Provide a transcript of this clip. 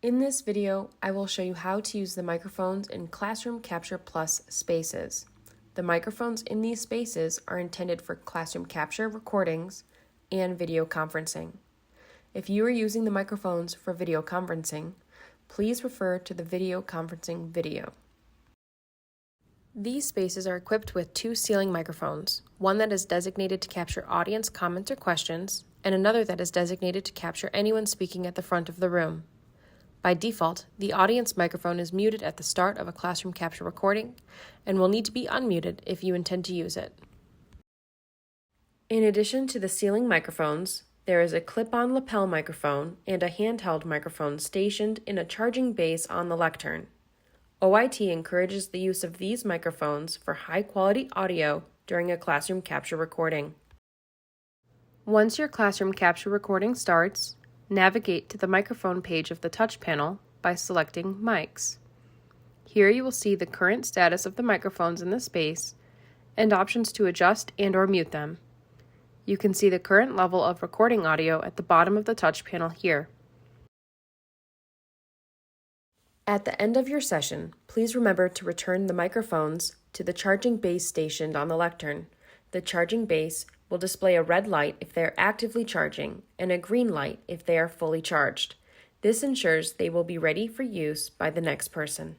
In this video, I will show you how to use the microphones in Classroom Capture Plus spaces. The microphones in these spaces are intended for classroom capture recordings and video conferencing. If you are using the microphones for video conferencing, please refer to the video conferencing video. These spaces are equipped with two ceiling microphones, one that is designated to capture audience comments or questions, and another that is designated to capture anyone speaking at the front of the room. By default, the audience microphone is muted at the start of a classroom capture recording and will need to be unmuted if you intend to use it. In addition to the ceiling microphones, there is a clip-on lapel microphone and a handheld microphone stationed in a charging base on the lectern. OIT encourages the use of these microphones for high-quality audio during a classroom capture recording. Once your classroom capture recording starts, navigate to the microphone page of the touch panel by selecting Mics. Here you will see the current status of the microphones in the space and options to adjust and/or mute them. You can see the current level of recording audio at the bottom of the touch panel here. At the end of your session, please remember to return the microphones to the charging base stationed on the lectern. The charging base will display a red light if they are actively charging and a green light if they are fully charged. This ensures they will be ready for use by the next person.